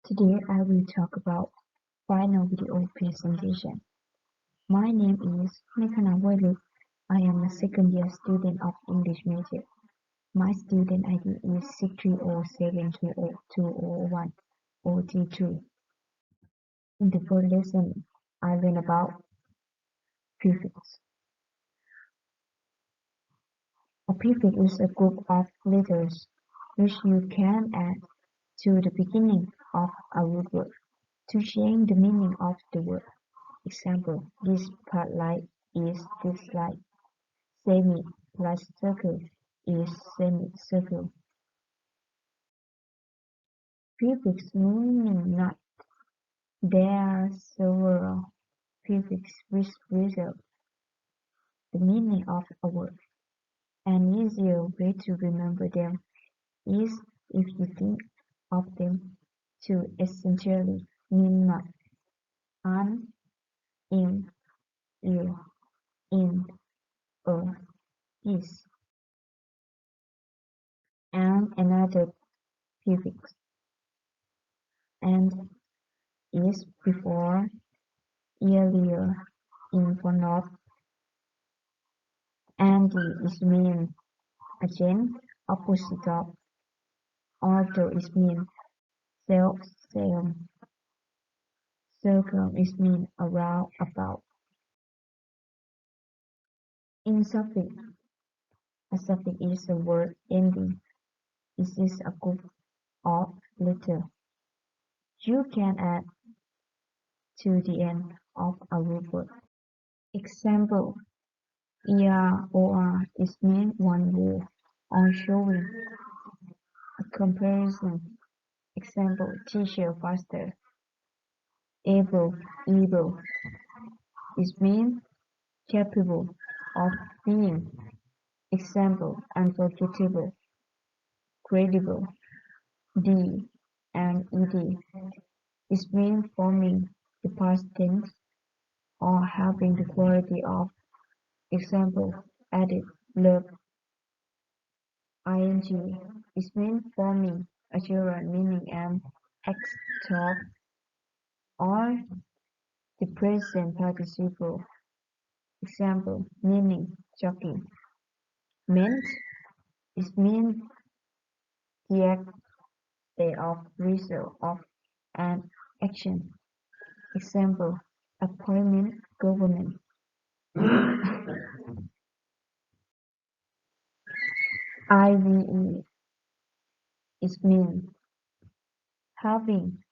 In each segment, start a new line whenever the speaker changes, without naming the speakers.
Today I will talk about final video presentation. My name is Maekana huailuk. I am a second year student of English major. My student ID is 630730201 In the first lesson, I learned about prefix. A prefix is a group of letters which you can add to the beginning of a root word to change the meaning of the word. Example: this part light is this light. Semi plus circle is semicircle. Prefix meaning not. There are several prefixes which reserve the meaning of a word. An easier way to remember them is if you think of them to essentially mean not, an, in, you, in, or is, and another prefix, and is before, earlier, in front of, anti is mean against, opposite of, ortho is mean self, same, circle is mean around, about. In suffix, a suffix is a word ending. This is a group of letters you can add to the end of a root word. Example: or is mean one word or showing a comparison. Example: teacher faster. Able is mean capable of being. Example: unforgettable, credible. D and ed is mean forming the past tense or having the quality of. Example: added, love. Ing is mean forming a gerund meaning an ex talk or the present participle. Example: meaning joking. Meant is mean the act of result of an action. Example: appointment, government. IVE is mean having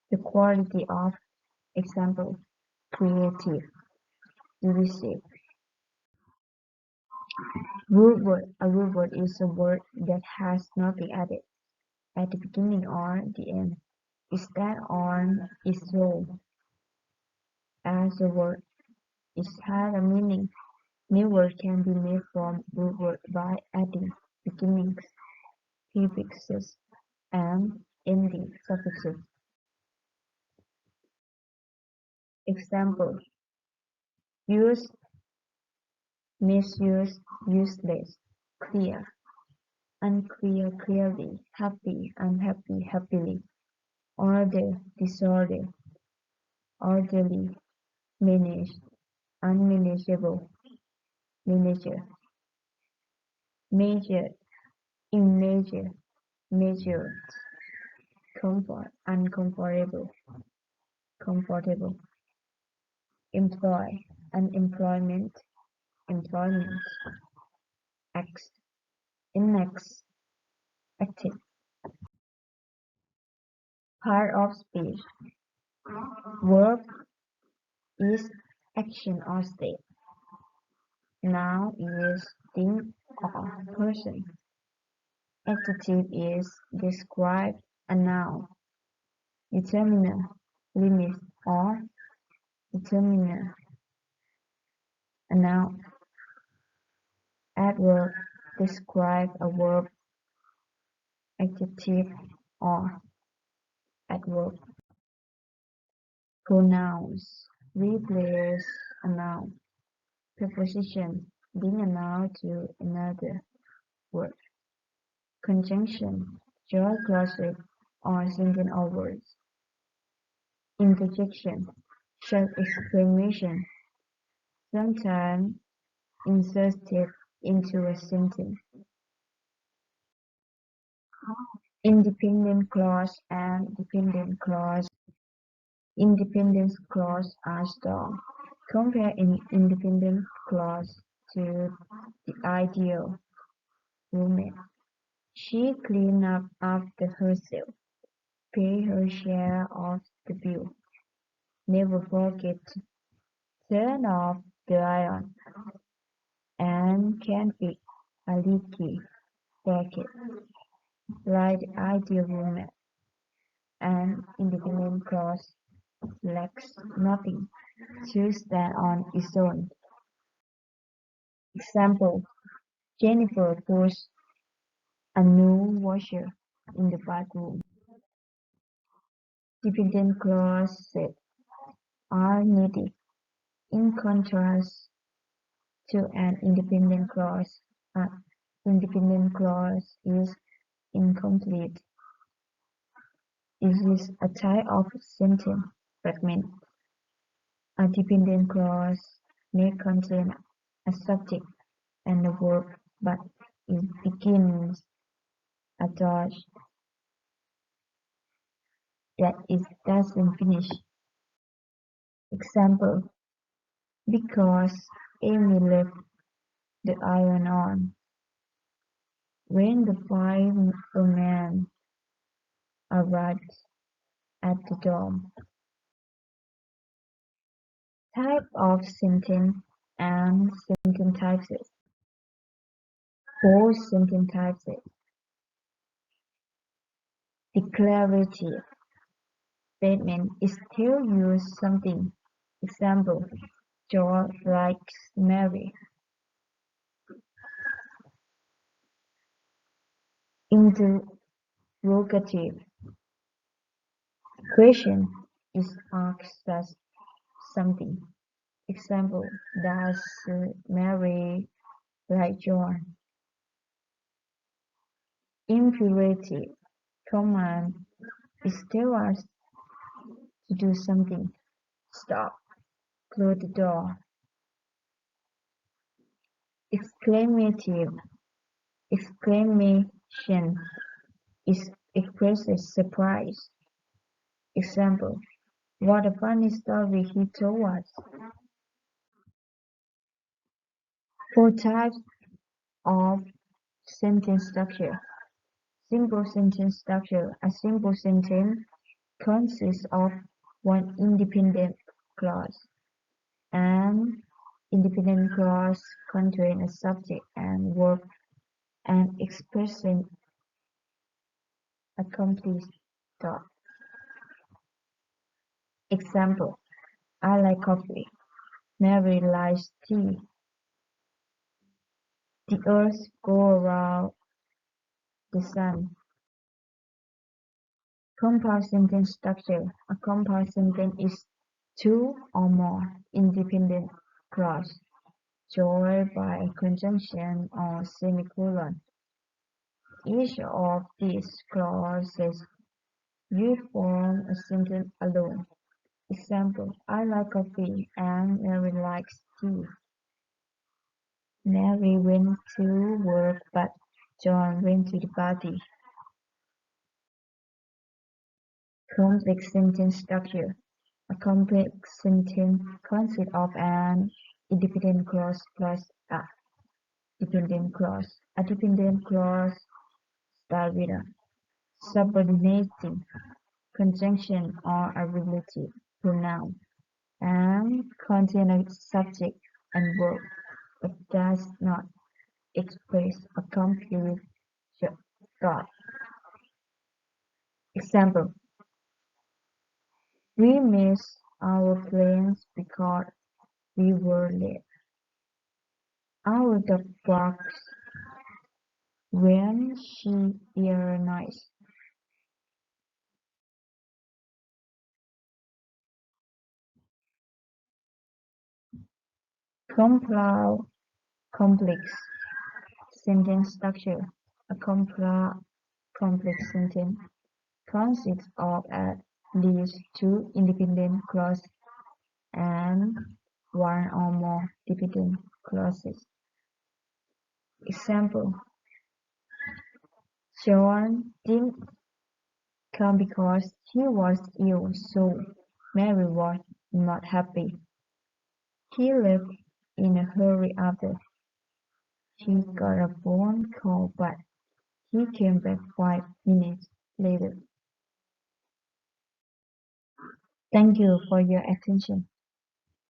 the quality of. Example: creative, divisive. Root word. A root word is a word that has nothing added at the beginning or the end. Instead or is so. As the word is had a meaning, new word can be made from root word by adding beginnings, prefixes, and ending suffixes. Example: use, misuse, useless, clear, unclear, clearly, happy, unhappy, happily, order, disorder, orderly, managed, unmanageable, manager, measured, immeasured, measured, comfort, uncomfortable, comfortable, employ, unemployment, employment, X, index, active. Part of speech. Verb is action or state. Noun is thing or person. Adjective is describe a noun. Determiner, limit, or determiner a noun. Adverb describe a verb. Adjective or adverb. Pronouns replace a noun. Preposition being a noun to another word. Conjunction join clauses or sentence or words. Interjection, short exclamation, sometimes inserted into a sentence. Independent clause and dependent clause. Independent clause are strong. Compare an independent clause to the ideal woman. She cleaned up after herself, pay her share of the bill, never forget to turn off the iron, and can fix a leaky bucket like the ideal woman. An independent clause lacks nothing to stand on its own. Example: Jennifer puts a new washer in the bathroom. Dependent clauses are needed. In contrast to an independent clause, an independent clause is incomplete. It is a type of sentence fragment. A dependent clause may contain a subject and a verb, but it begins a thought that it doesn't finish. Example: because Amy left the iron on when the fireman arrived at the door. Type of sentence and sentence types. For sentence types: declarative statement is still use something. Example: George likes Mary. Interrogative question is asked as something. Example: Does Mary like John? Imperative command is tell us to do something. Stop. Close the door. Exclamative exclamation is expresses surprise. Example: What a funny story he told us. Four types of sentence structure. Simple sentence structure. A simple sentence consists of one independent clause. An independent clause contains a subject and verb and expressing a complete thought. Example: I like coffee. Mary likes tea. The earth goes around the sun. Compound sentence structure. A compound sentence is two or more independent clauses joined by a conjunction or semicolon. Each of these clauses would form a sentence alone. Example: I like coffee and Mary likes tea. Mary went to work but John went to the party. Complex sentence structure. A complex sentence consists of an independent clause plus a dependent clause. A dependent clause starts with a subordinating conjunction or a relative pronoun and contains a subject and verb, but does not express a complete thought. Example: We missed our planes because we were late. Our dog barks when she hears noise. Complex complex sentence structure. A complex sentence consists of at least two independent clauses and one or more dependent clauses. Example: John didn't come because he was ill, so Mary was not happy. He left in a hurry after he got a phone call, but he came back 5 minutes later. Thank you for your attention.